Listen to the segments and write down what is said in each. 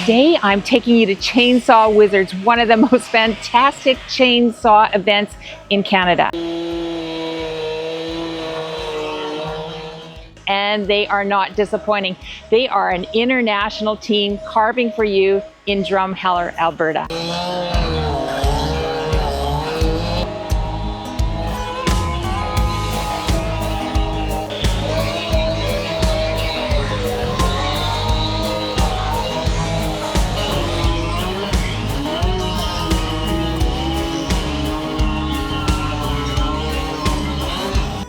Today, I'm taking you to Chainsaw Wizards, one of the most fantastic chainsaw events in Canada. And they are not disappointing. They are an international team carving for you in Drumheller, Alberta.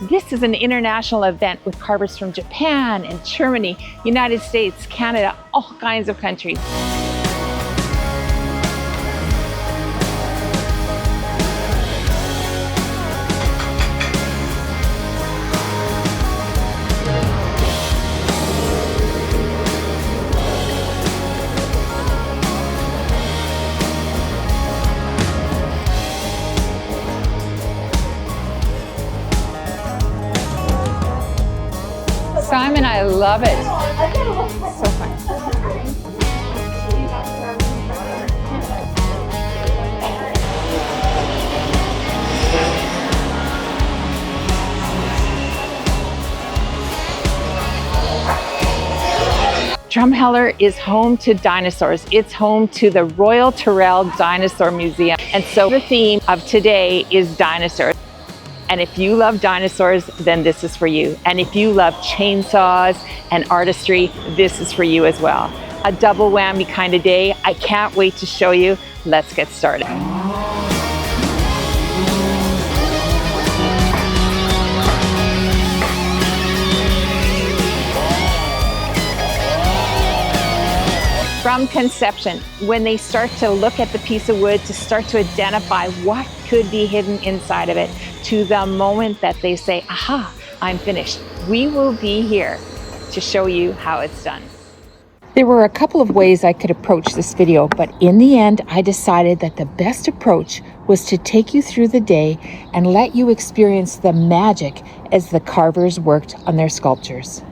This is an international event with carvers from Japan and Germany, United States, Canada, all kinds of countries. Simon, I love it. So fun. Drumheller is home to dinosaurs. It's home to the Royal Tyrrell Dinosaur Museum. And so the theme of today is dinosaurs. And if you love dinosaurs, then this is for you. And if you love chainsaws and artistry, this is for you as well. A double whammy kind of day. I can't wait to show you. Let's get started. From conception, when they start to look at the piece of wood to start to identify what could be hidden inside of it, to the moment that they say, aha, I'm finished. We will be here to show you how it's done. There were a couple of ways I could approach this video, but in the end, I decided that the best approach was to take you through the day and let you experience the magic as the carvers worked on their sculptures.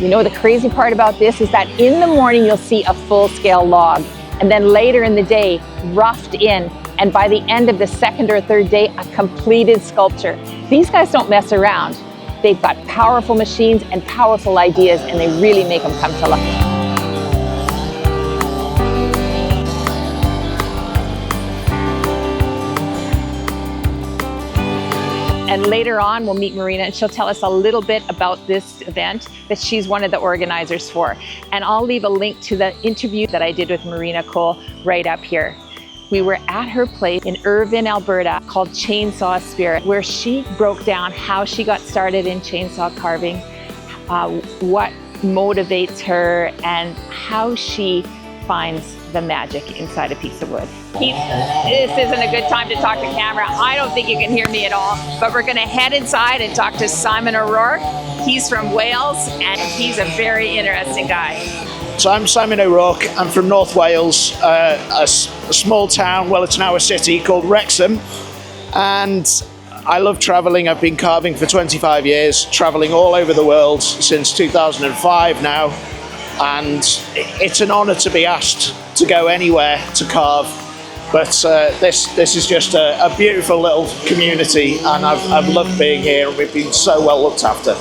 You know, the crazy part about this is that in the morning you'll see a full-scale log, and then later in the day, roughed in, and by the end of the second or third day, a completed sculpture. These guys don't mess around. They've got powerful machines and powerful ideas, and they really make them come to life. And later on, we'll meet Marina, and she'll tell us a little bit about this event that she's one of the organizers for. And I'll leave a link to the interview that I did with Marina Cole right up here. We were at her place in Irvine, Alberta, called Chainsaw Spirit, where she broke down how she got started in chainsaw carving, what motivates her, and how she finds the magic inside a piece of wood. This isn't a good time to talk to camera. I don't think you can hear me at all, but we're gonna head inside and talk to Simon O'Rourke. He's from Wales, and he's a very interesting guy. So I'm Simon O'Rourke. I'm from North Wales, a small town, well, it's now a city, called Wrexham. And I love traveling. I've been carving for 25 years, traveling all over the world since 2005 now. And it's an honor to be asked to go anywhere to carve. But this is just a beautiful little community, and I've loved being here, and we've been so well looked after.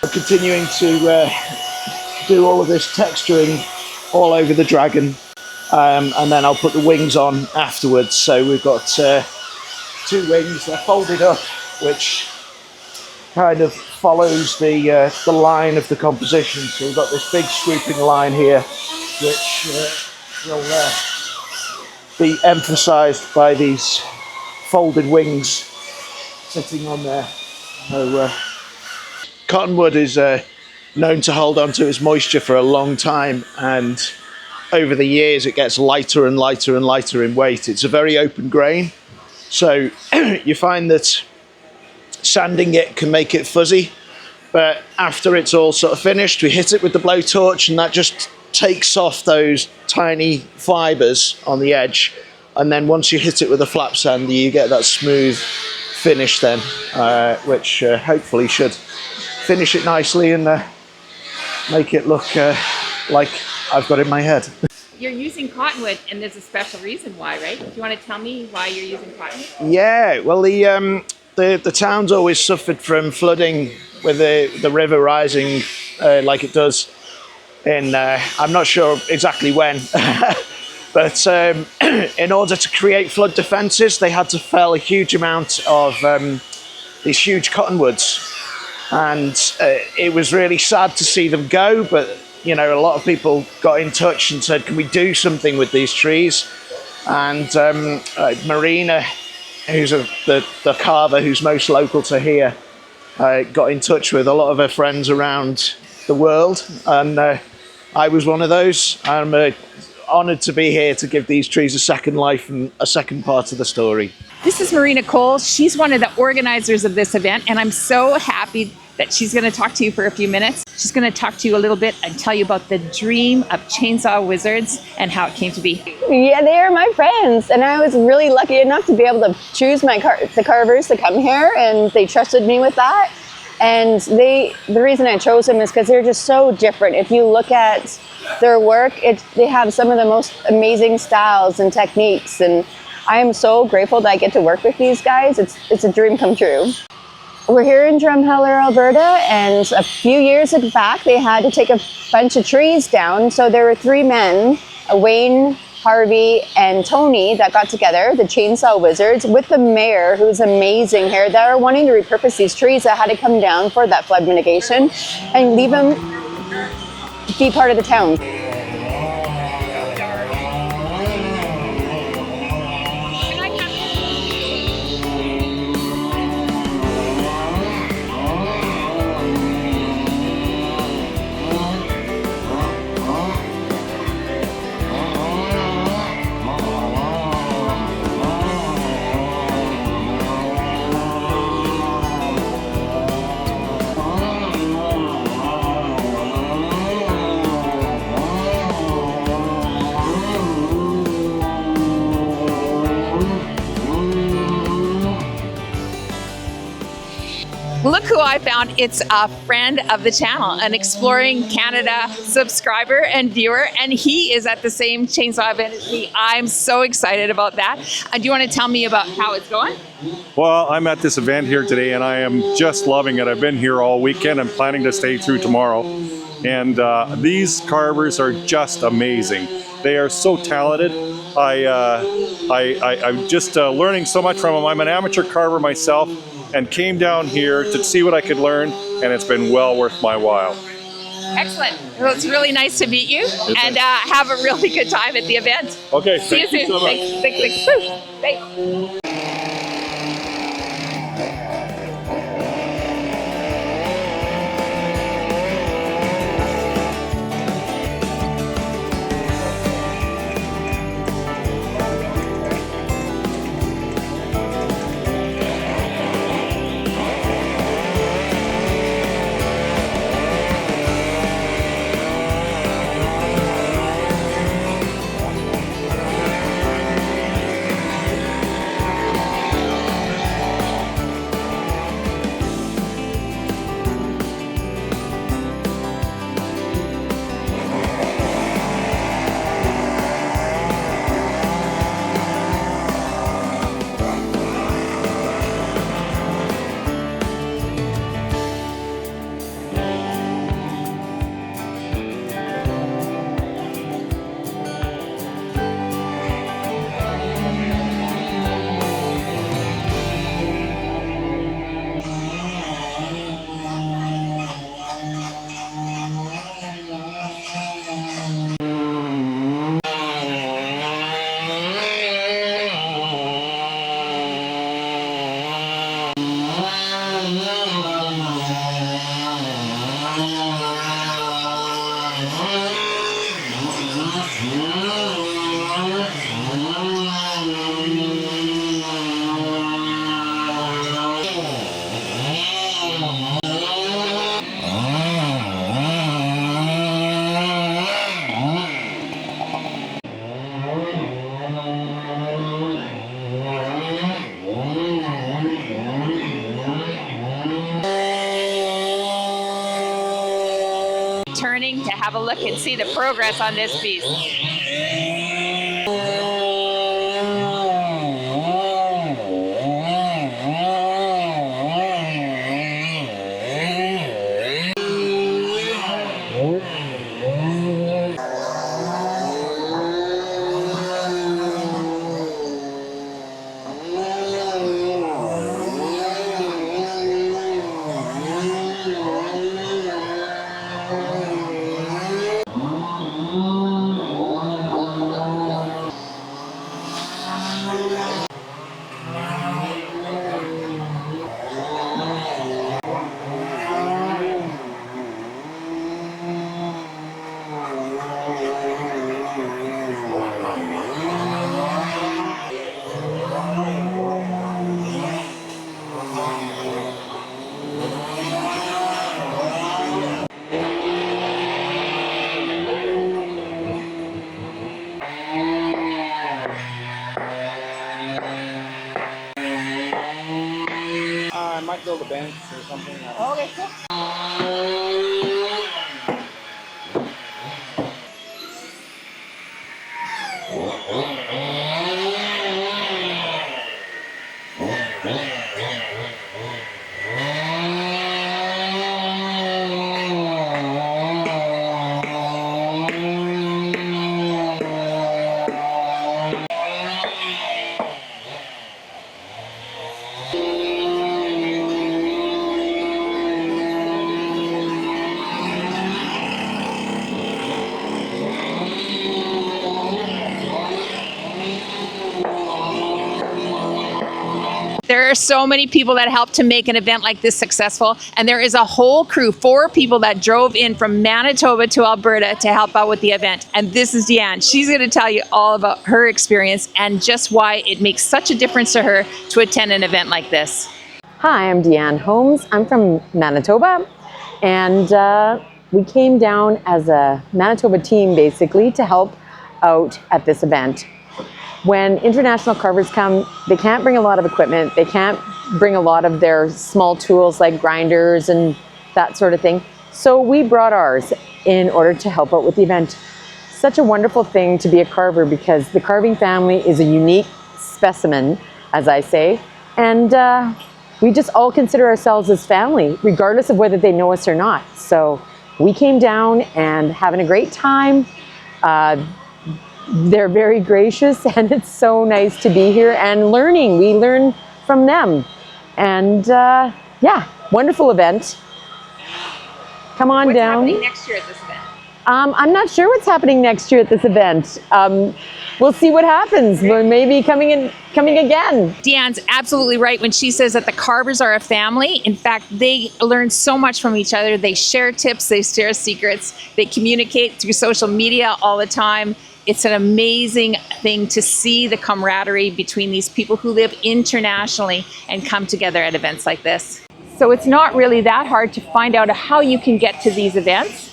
I'm continuing to do all of this texturing all over the dragon, and then I'll put the wings on afterwards. So we've got 2 wings, they're folded up, which kind of follows the line of the composition. So we've got this big swooping line here, which will be emphasised by these folded wings sitting on there. So, cottonwood is known to hold on to its moisture for a long time, and over the years it gets lighter and lighter and lighter in weight. It's a very open grain, so you find that sanding it can make it fuzzy, but after it's all sort of finished, we hit it with the blowtorch, and that just takes off those tiny fibres on the edge, and then once you hit it with a flap sander, you get that smooth finish then, which hopefully should finish it nicely and make it look like I've got in my head. You're using cottonwood, and there's a special reason why, right? Do you want to tell me why you're using cottonwood? Yeah, well, the town's always suffered from flooding with the river rising like it does in, I'm not sure exactly when, but in order to create flood defences, they had to fell a huge amount of these huge cottonwoods. And it was really sad to see them go, but you know, a lot of people got in touch and said, can we do something with these trees? And Marina, who's the carver who's most local to here, got in touch with a lot of her friends around the world, and I was one of those. I'm honoured to be here to give these trees a second life and a second part of the story. This is Marina Cole. She's one of the organizers of this event, and I'm so happy that she's going to talk to you for a few minutes. She's going to talk to you a little bit and tell you about the dream of chainsaw wizards and how it came to be. Yeah, they are my friends, and I was really lucky enough to be able to choose the carvers to come here, and they trusted me with that. And the reason I chose them is because they're just so different. If you look at their work, they have some of the most amazing styles and techniques, and I am so grateful that I get to work with these guys. It's a dream come true. We're here in Drumheller, Alberta, and a few years back they had to take a bunch of trees down. So there were 3 men, Wayne, Harvey, and Tony, that got together, the Chainsaw Wizards, with the mayor, who's amazing here, that are wanting to repurpose these trees that had to come down for that flood mitigation and leave them be part of the town. Look who I found. It's a friend of the channel, an Exploring Canada subscriber and viewer, and he is at the same chainsaw event as me. I'm so excited about that. Do you want to tell me about how it's going? Well, I'm at this event here today and I am just loving it. I've been here all weekend. I'm planning to stay through tomorrow. And these carvers are just amazing. They are so talented. I'm just learning so much from them. I'm an amateur carver myself and came down here to see what I could learn, and it's been well worth my while. Excellent. Well, it's really nice to meet you, and have a really good time at the event. Okay, See you soon. so much. Thanks. Thanks. Turning to have a look and see the progress on this piece. I might build a bench or something. Okay, cool. There are so many people that help to make an event like this successful, and there is a whole crew, 4 people that drove in from Manitoba to Alberta to help out with the event. And this is Deanne. She's going to tell you all about her experience and just why it makes such a difference to her to attend an event like this. Hi, I'm Deanne Holmes. I'm from Manitoba, and we came down as a Manitoba team basically to help out at this event. when international carvers come, they can't bring a lot of equipment. They can't bring a lot of their small tools like grinders and that sort of thing. So we brought ours in order to help out with the event. Such a wonderful thing to be a carver, because the carving family is a unique specimen, as I say, and we just all consider ourselves as family, regardless of whether they know us or not. So we came down and having a great time. They're very gracious, and it's so nice to be here and learning. We learn from them. And yeah, wonderful event. Come on What's down. happening next year at this event? I'm not sure what's happening next year at this event. We'll see what happens. We may be coming again. Deanne's absolutely right when she says that the carvers are a family. In fact, they learn so much from each other. They share tips, they share secrets, they communicate through social media all the time. It's an amazing thing to see the camaraderie between these people who live internationally and come together at events like this. So it's not really that hard to find out how you can get to these events.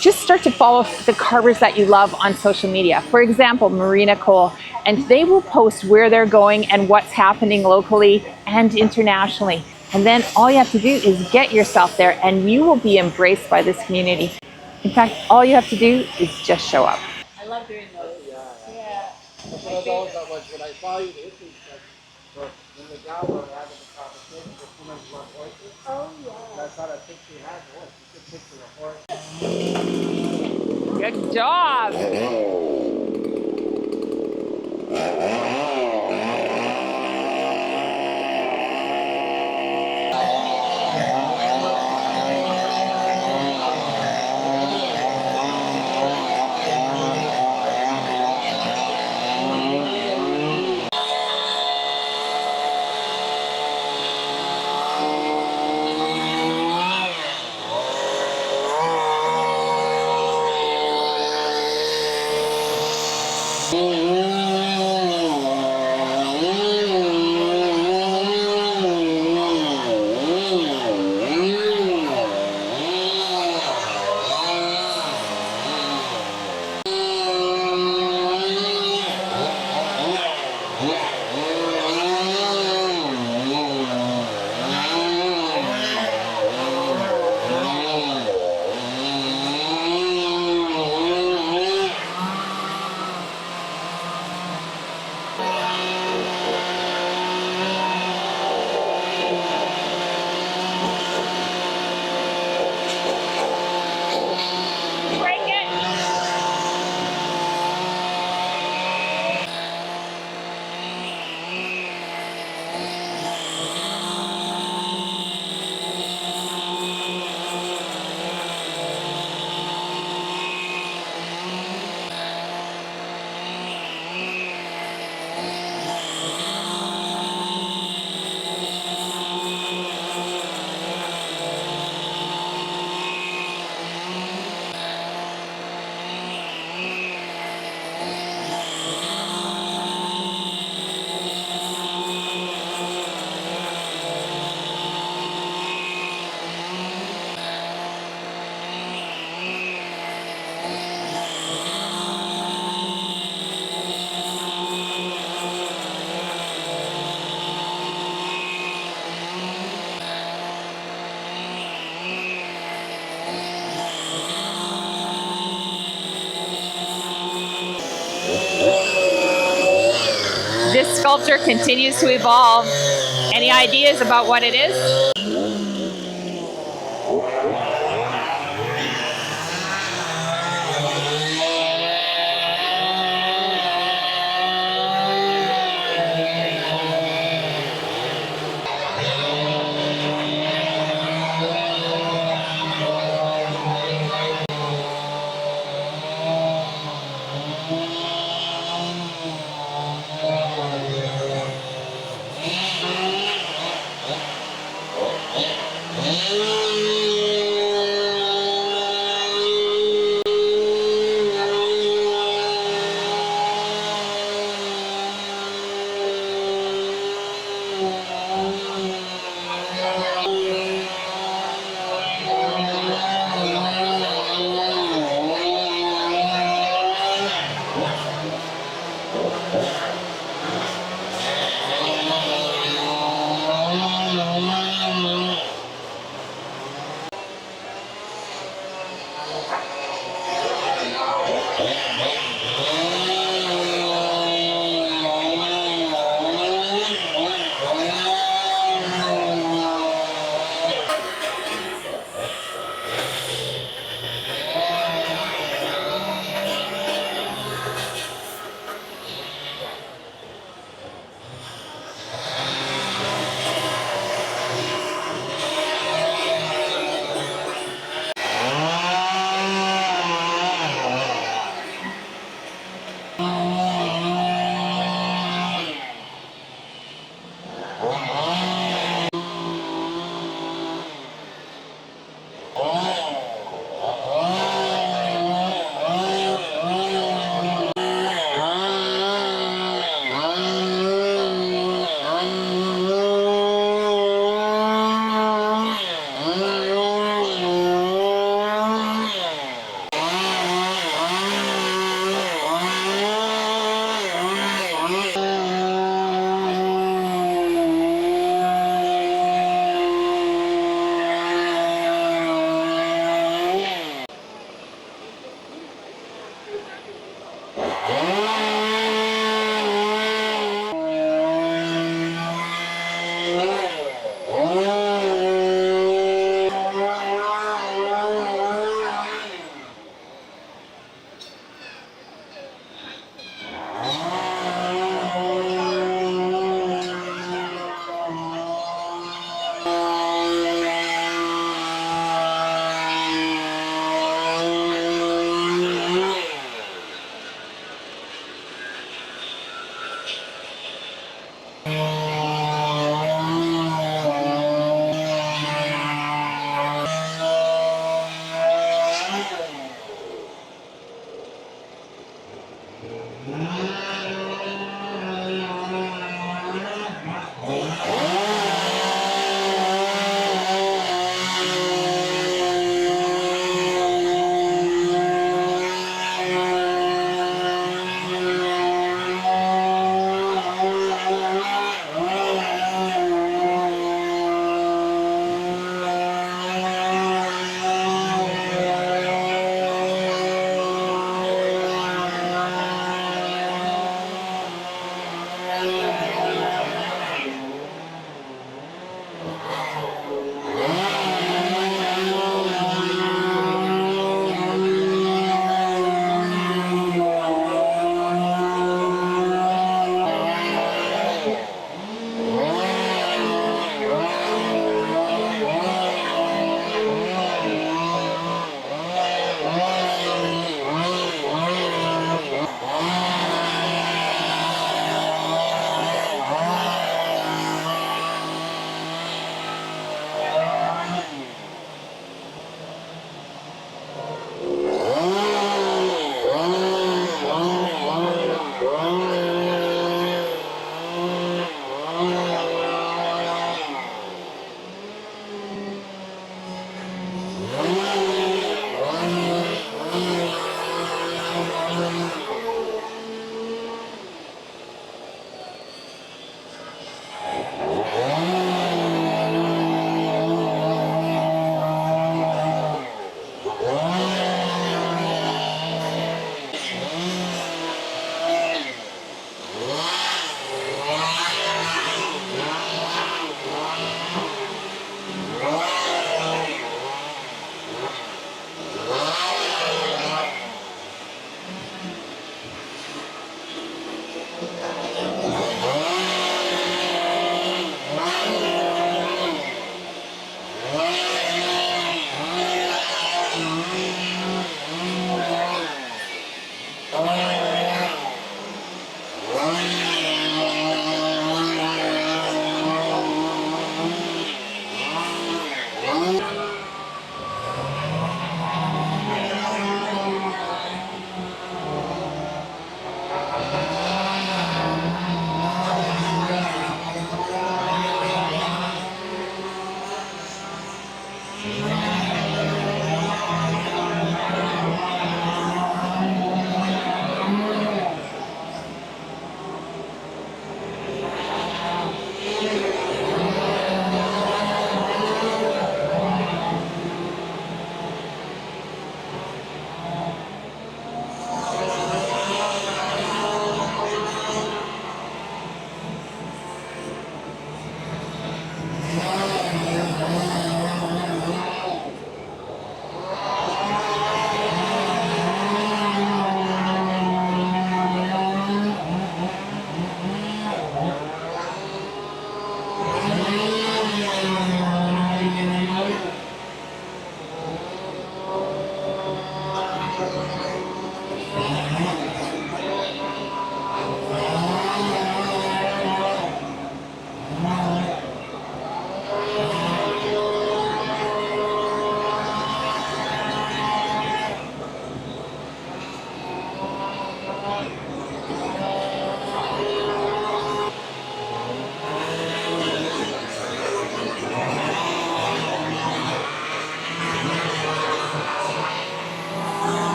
Just start to follow the carvers that you love on social media. For example, Marina Cole, and they will post where they're going and what's happening locally and internationally. And then all you have to do is get yourself there, and you will be embraced by this community. In fact, all you have to do is just show up. I love doing those. Yeah. What I valued it is that when the guy were having a conversation with someone who loved horses. Oh, yeah. I thought a picture you had horse. You could picture a horse. Good job. This sculpture continues to evolve. Any ideas about what it is?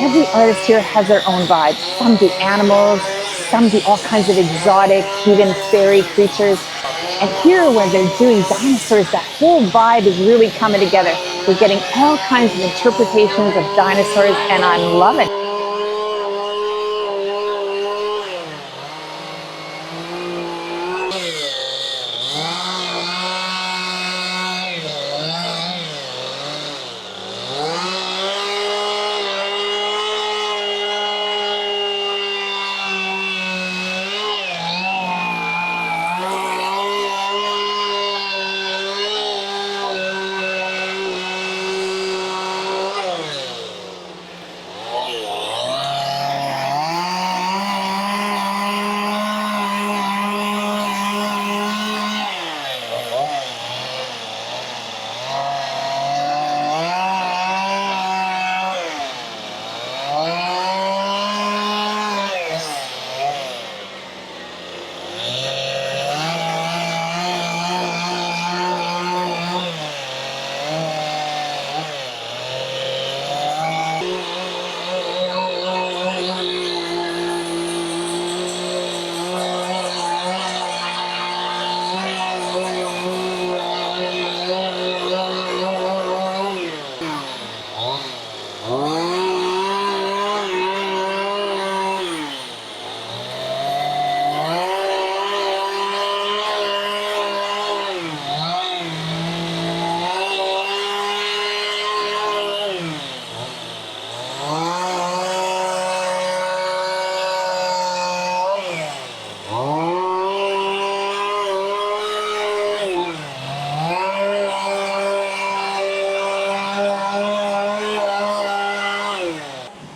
Every artist here has their own vibe. Some do animals, some do all kinds of exotic, even fairy creatures. And here, when they're doing dinosaurs, that whole vibe is really coming together. We're getting all kinds of interpretations of dinosaurs, and I'm loving it.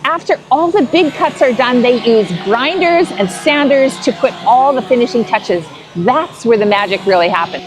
After all the big cuts are done, they use grinders and sanders to put all the finishing touches. That's where the magic really happens.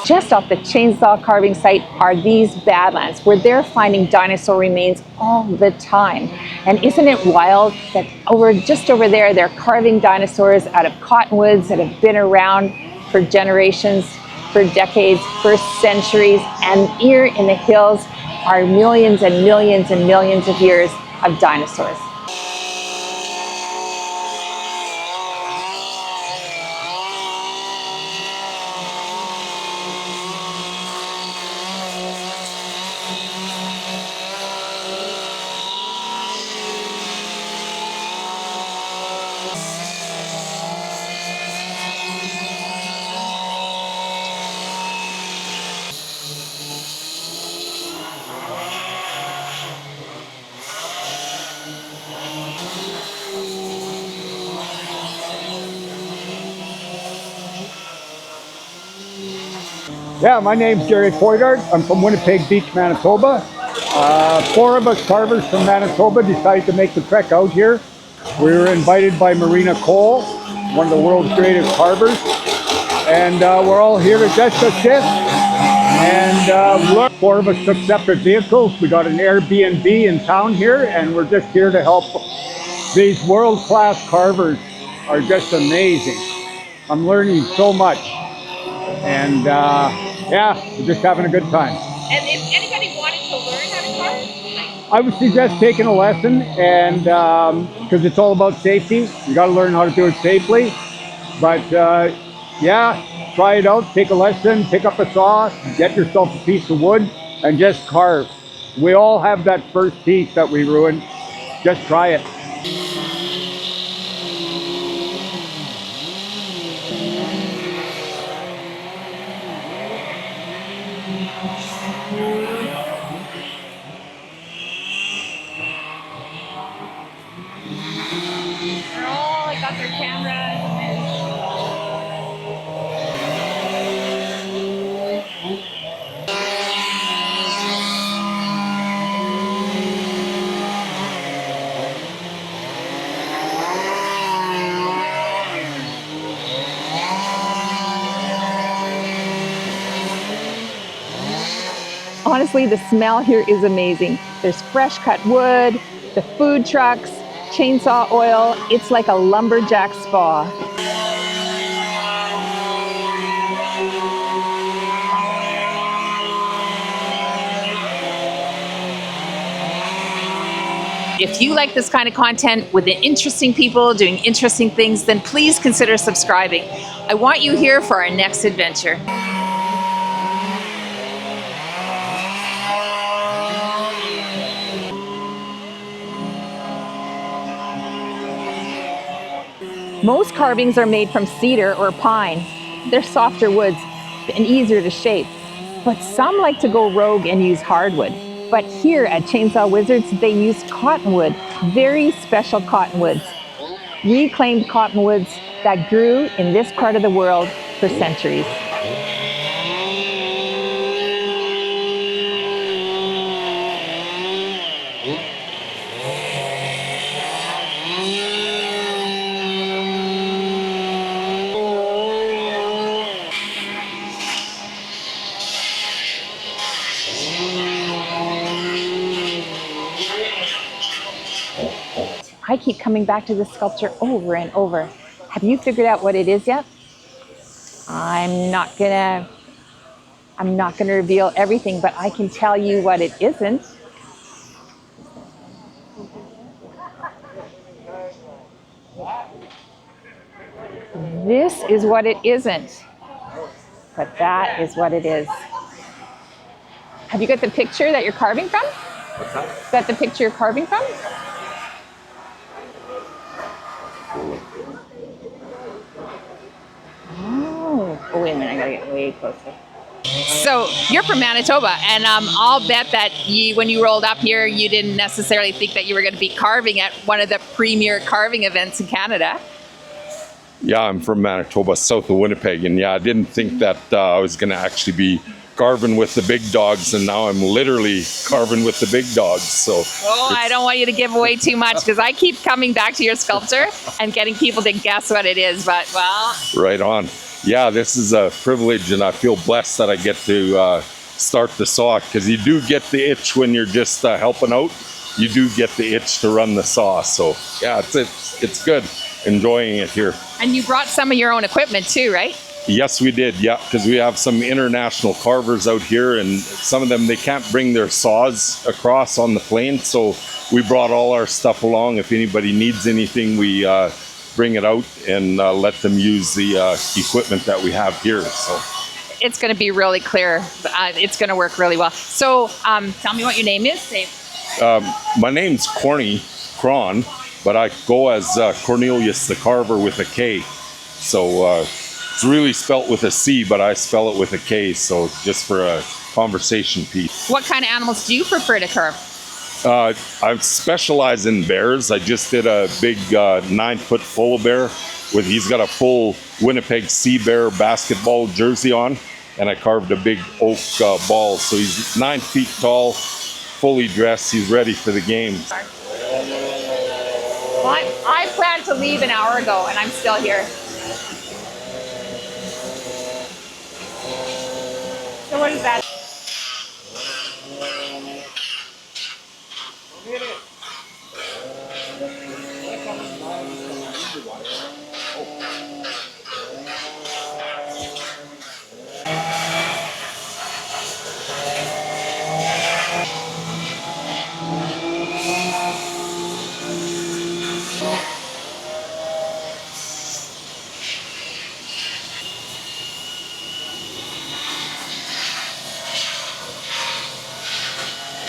Just off the chainsaw carving site are these badlands where they're finding dinosaur remains all the time. And isn't it wild that just over there they're carving dinosaurs out of cottonwoods that have been around for generations, for decades, for centuries, and here in the hills are millions and millions and millions of years of dinosaurs. Yeah, my name's Jerry Poydart. I'm from Winnipeg Beach, Manitoba. Four of us carvers from Manitoba decided to make the trek out here. We were invited by Marina, one of the world's greatest carvers. And we're all here to just assist. And four of us took separate vehicles. We got an Airbnb in town here, and we're just here to help. These world-class carvers are just amazing. I'm learning so much. And yeah, we're just having a good time. And if anybody wanted to learn how to carve, I would suggest taking a lesson, and because it's all about safety. You got to learn how to do it safely. But yeah, try it out. Take a lesson. Pick up a saw. Get yourself a piece of wood, and just carve. We all have that first piece that we ruined. Just try it. they're all got their cameras. Honestly, the smell here is amazing. There's fresh cut wood, the food trucks, chainsaw oil. It's like a lumberjack spa. If you like this kind of content with interesting people doing interesting things, then please consider subscribing. I want you here for our next adventure. Most carvings are made from cedar or pine. They're softer woods and easier to shape. But some like to go rogue and use hardwood. But here at Chainsaw Wizards, they use cottonwood, very special cottonwoods. Reclaimed cottonwoods that grew in this part of the world for centuries. I keep coming back to this sculpture over and over. Have you figured out what it is yet? I'm not gonna reveal everything, but I can tell you what it isn't. This is what it isn't, but that is what it is. Have you got the picture that you're carving from? What's that? Is that the picture you're carving from? Oh, wait a minute, I gotta get way closer. So you're from Manitoba, and I'll bet that when you rolled up here, you didn't necessarily think that you were going to be carving at one of the premier carving events in Canada. Yeah, I'm from Manitoba, south of Winnipeg, and yeah, I didn't think that I was going to actually be carving with the big dogs, and now I'm literally carving with the big dogs. So I don't want you to give away too much, because I keep coming back to your sculpture and getting people to guess what it is, but well. Right on. Yeah, this is a privilege, and I feel blessed that I get to start the saw, because you do get the itch when you're just helping out. You do get the itch to run the saw. So yeah, it's good. Enjoying it here. And you brought some of your own equipment too, right? Yes, we did. Yeah, because we have some international carvers out here, and some of them, they can't bring their saws across on the plane. So we brought all our stuff along. If anybody needs anything, we bring it out and let them use the equipment that we have here. So it's going to be really clear. It's going to work really well. So tell me what your name is. My name's Kornie, but I go as Cornelius the Carver with a K. So it's really spelt with a C, but I spell it with a K. So just for a conversation piece. What kind of animals do you prefer to carve? I specialize in bears. I just did a big 9-foot polar bear he's got a full Winnipeg Sea Bear basketball jersey on, and I carved a big oak ball. So he's 9 feet tall, fully dressed. He's ready for the game. Well, I planned to leave an hour ago, and I'm still here. So what is that?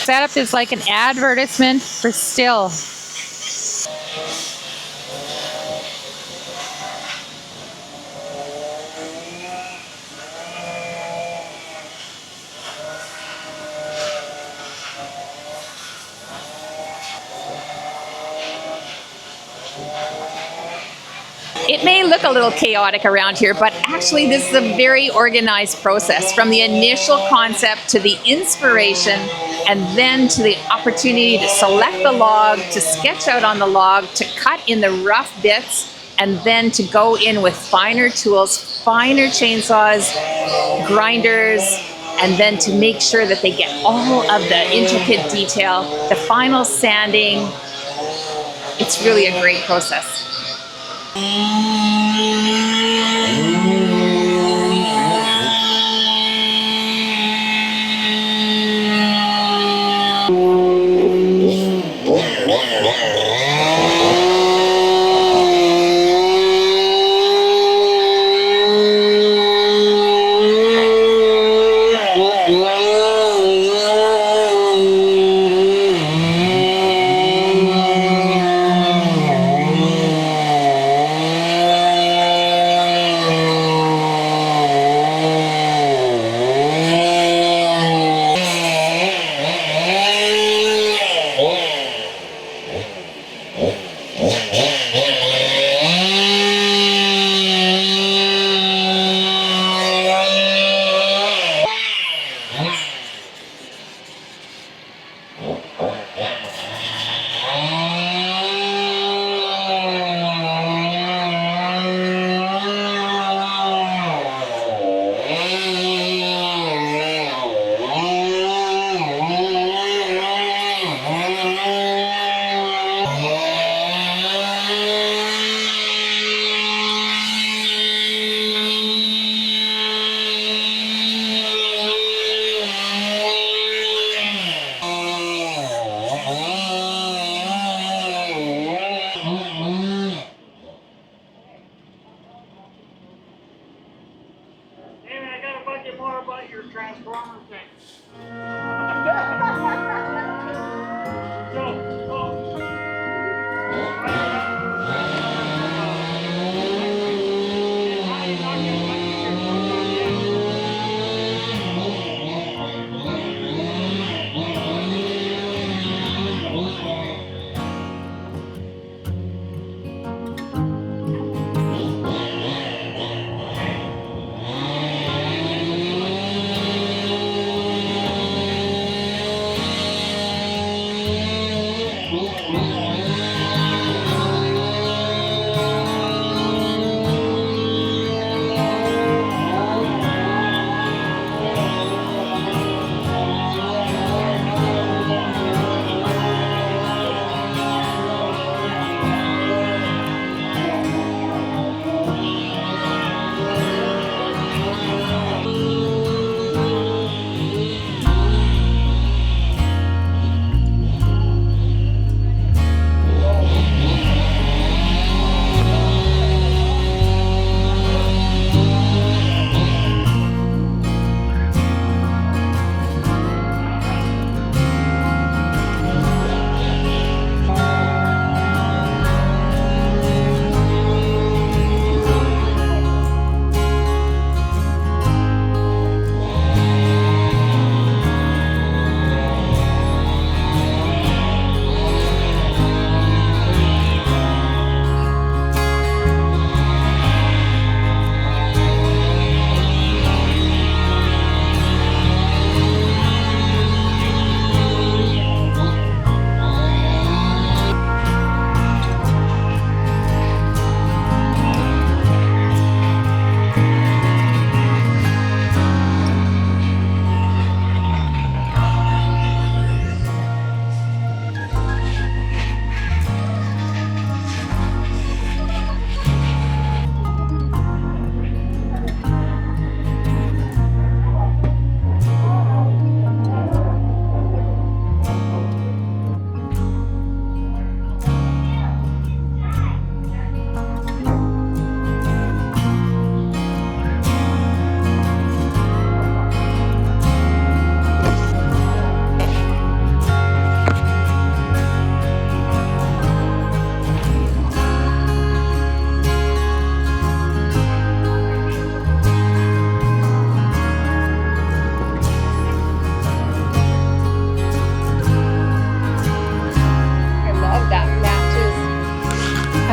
Setup is like an advertisement for still. It may look a little chaotic around here, but actually this is a very organized process, from the initial concept to the inspiration, and then to the opportunity to select the log, to sketch out on the log, to cut in the rough bits, and then to go in with finer tools, finer chainsaws, grinders, and then to make sure that they get all of the intricate detail, the final sanding. It's really a great process.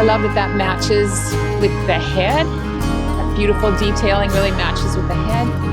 I love that that matches with the head. That beautiful detailing really matches with the head.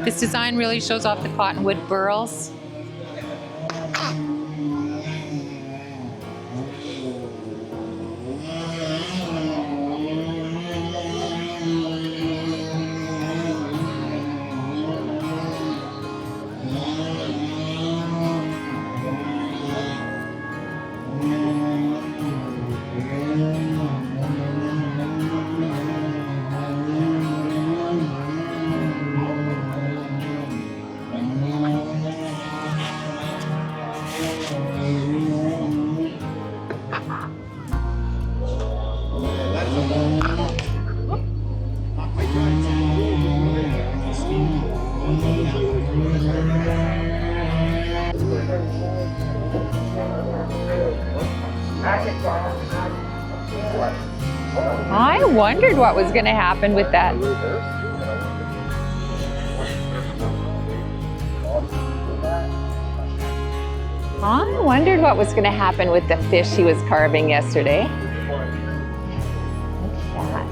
This design really shows off the cottonwood burls. I wondered what was going to happen with that. I wondered what was going to happen with the fish he was carving yesterday. Look at that.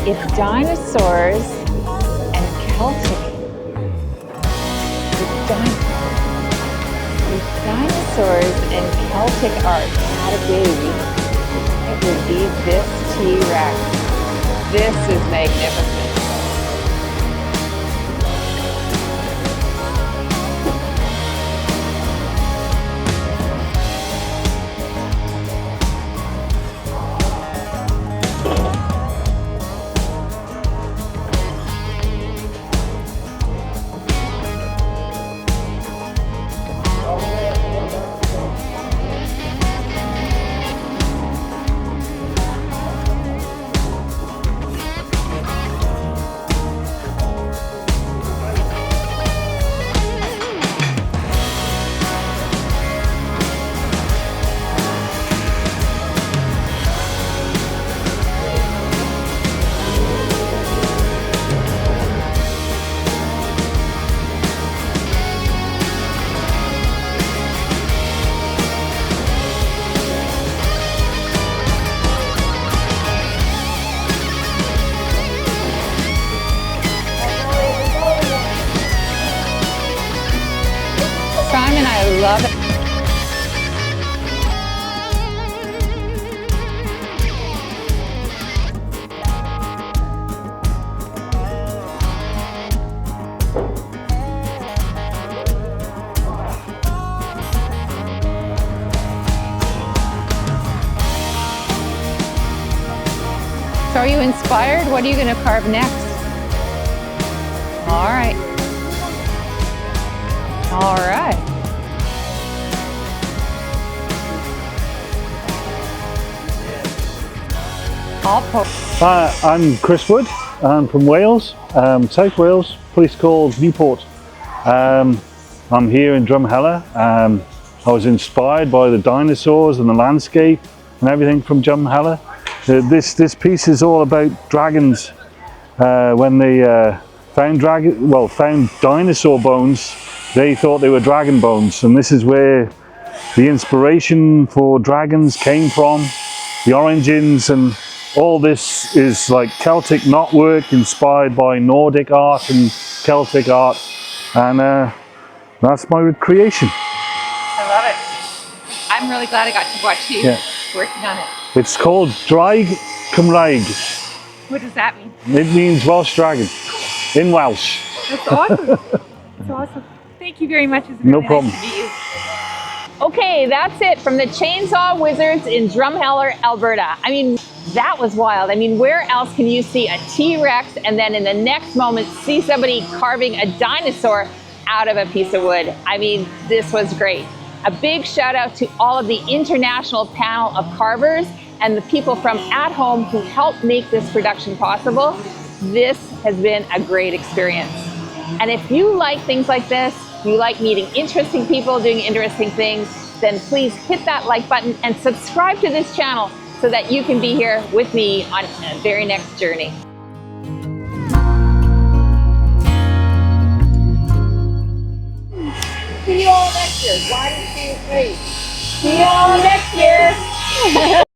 It's dinosaurs and Celtic. If dinosaurs and Celtic art had a baby, it would be this T-Rex. This is magnificent. I love it. So are you inspired? What are you going to carve next? All right. All right. I'm Chris Wood. I'm from Wales, South Wales. place called Newport. I'm here in Drumheller. I was inspired by the dinosaurs and the landscape and everything from Drumheller. This piece is all about dragons. When they found dinosaur bones, they thought they were dragon bones, and this is where the inspiration for dragons came from. The origins, and all this is like Celtic knotwork inspired by Nordic art and Celtic art, and that's my creation. I love it. I'm really glad I got to watch you working on it. It's called Camaraderie. What does that mean? It means Welsh dragon in Welsh. That's awesome. That's awesome. Thank you very much. It's No really problem. nice to meet you. Okay, that's it from the Chainsaw Wizards in Drumheller, Alberta. I mean, that was wild. I mean, where else can you see a T-Rex and then in the next moment see somebody carving a dinosaur out of a piece of wood? I mean, this was great. A big shout out to all of the international panel of carvers and the people from at home who helped make this production possible. This has been a great experience. And if you like things like this, you like meeting interesting people doing interesting things, then please hit that like button and subscribe to this channel so that you can be here with me on the very next journey. See you all next year. Why did you say? See you all next year.